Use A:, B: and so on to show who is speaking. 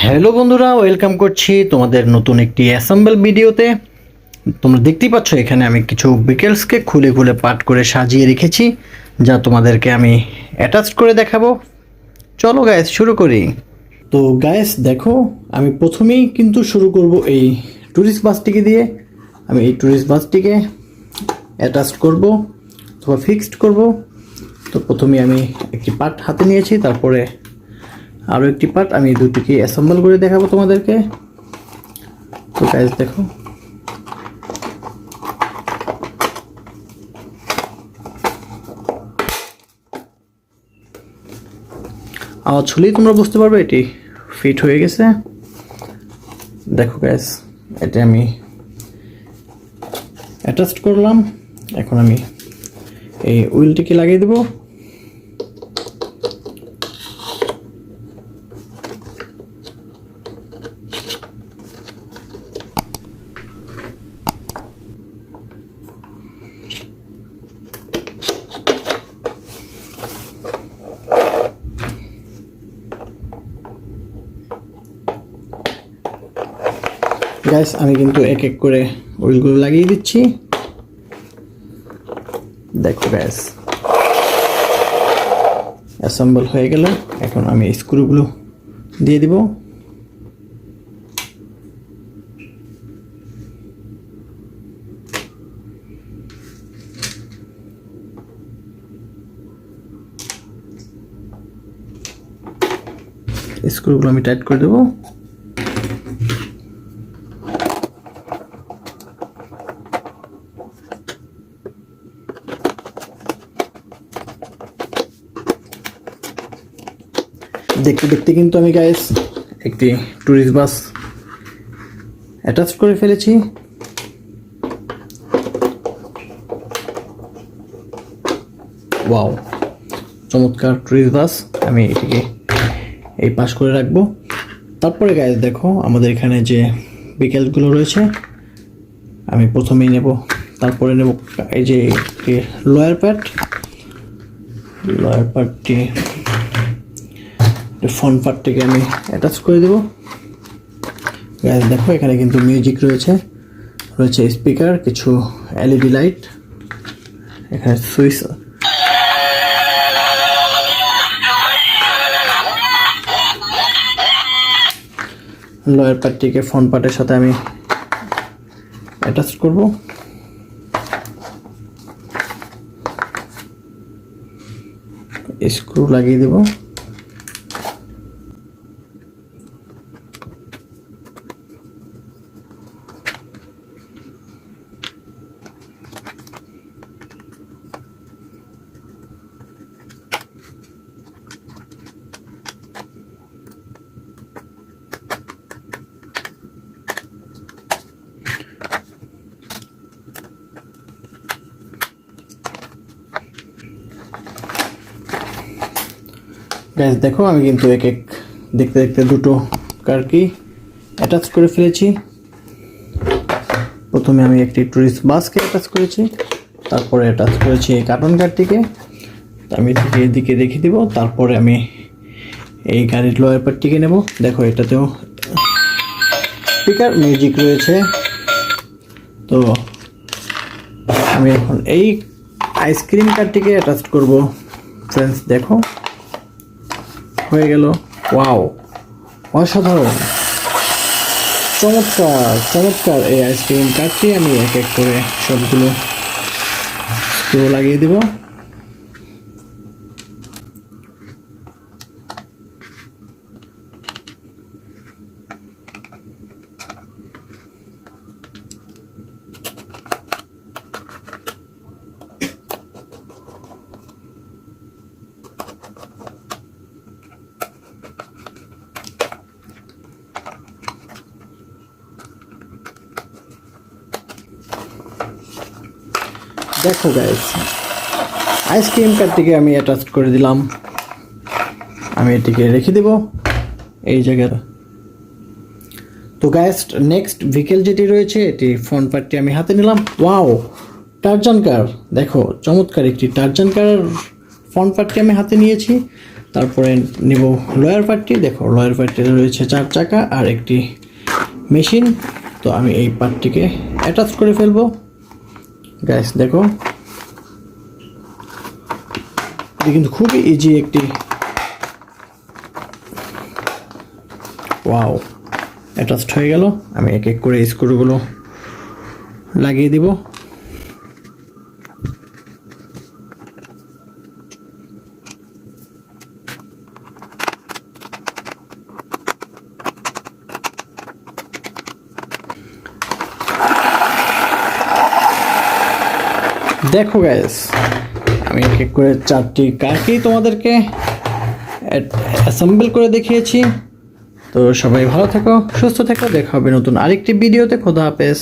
A: Hello বন্ধুরা, welcome করছি তোমাদের নতুন একটি অ্যাসেম্বল ভিডিওতে। তোমরা দেখতেই পাচ্ছ এখানে আমি কিছু বিকেলসকে খুলে খুলে পার্ট করে সাজিয়ে রেখেছি, যা তোমাদেরকে আমি অ্যাটাচ করে দেখাবো। চলো গাইস শুরু করি। তো গাইস দেখো, আমি প্রথমেই কিন্তু শুরু করব এই ট্যুরিস্ট বাসটিকে দিয়ে। আমি এই ট্যুরিস্ট বাসটিকে অ্যাটাচ করব অথবা ফিক্সড করব। তো প্রথমে আমি একটি পার্ট হাতে নিয়েছি, তারপরে আরও একটি পার্ট আমি দুটিকে অ্যাসেম্বল করে দেখাবো তোমাদেরকে। তো গাইস দেখো, আওয়াজ শুনলেই তোমরা বুঝতে পারবে এটি ফিট হয়ে গেছে। দেখো গাইস, এটা আমি অ্যাটাচ করলাম। এখন আমি এই হুইলটিকে লাগিয়ে দেবো। গাইস আমি কিন্তু এক এক করে হুইলগুলো লাগিয়ে দিচ্ছি। দেখো গাইস, অ্যাসেম্বল হয়ে গেল। এখন আমি স্ক্রুগুলো দিয়ে দিব। স্ক্রুগুলো আমি টাইট করে দেবো। দেখতে দেখতে কিন্তু আমি গাইস একটি ট্যুরিস্ট বাস অ্যাটাচ করে ফেলেছি। ওয়াও, চমৎকার ট্যুরিস্ট বাস। আমি এটিকে এই পাশ করে রাখবো। তারপরে গাইস দেখো, আমাদের এখানে যে বিকেলগুলো রয়েছে আমি প্রথমেই নেব, তারপরে নেব এই যে লোয়ার পার্টটি ফ্রন্ট পার্টটিকে আমি অ্যাটাচ করে দেব। গাইস দেখো, এখানে কিন্তু মিউজিক রয়েছে স্পিকার, কিছু এলইডি লাইট, এখানে সুইচ। লোয়ার পার্টটিকে ফ্রন্ট পার্টের সাথে আমি অ্যাটাচ করব। স্ক্রু লাগিয়ে দেব। গাইস দেখো, আমি কিন্তু এক এক দেখতে দেখতে দুটো কারকে অ্যাটাচ করে ফেলেছি। প্রথমে আমি একটি ট্যুরিস্ট বাসকে অ্যাটাচ করেছি, তারপরে অ্যাটাচ করেছি এই কার্টন কারটিকে। আমি এদিকে রেখে দিব। তারপরে আমি এই গাড়ির লোয়ার পার্টটিকে নেব। দেখো, এটাতেও স্পিকার মিউজিক রয়েছে। তো আমি এখন এই আইসক্রিম কারটিকে অ্যাটাচ করব। ফ্রেন্ডস দেখো, হয়ে গেল। ওয়াও, অসাধারণ, চমৎকার এই আইসক্রিম কাঠটি। আমি এক এক করে সবগুলো স্ক্রু লাগিয়ে দিব। দেখো গাইস, আইসক্রিম কারটিকে আমি অ্যাটাচ করে দিলাম। আমি এটিকে রেখে দেব এই জায়গায়। তো গাইস, নেক্সট ভেহিকেল যেটি রয়েছে, এটি ফ্রন্ট পার্টটি আমি হাতে নিলাম। ওয়াও, টারজান কার। দেখো, চমৎকার একটি টারজান কার ফ্রন্ট পার্টটি আমি হাতে নিয়েছি। তারপরে নিব লোয়ার পার্টটি। দেখো লোয়ার পার্টটি রয়েছে 4 চাকা আর একটি মেশিন। তো আমি এই পার্টটিকে অ্যাটাচ করে ফেলবো। গাইস দেখো, এটা কিন্তু খুবই ইজি একটি, ওয়াও, অ্যাটাচড হয়ে গেল। আমি এক এক করে স্ক্রুগুলো লাগিয়ে দিব। দেখো গাইস, আমি এক এক করে 4টি কারকেই তোমাদেরকে অ্যাসেম্বল করে দেখিয়েছি। তো সবাই ভালো থাকো, সুস্থ থাকো, দেখা হবে নতুন আরেকটি ভিডিওতে। খোদা হাফেজ।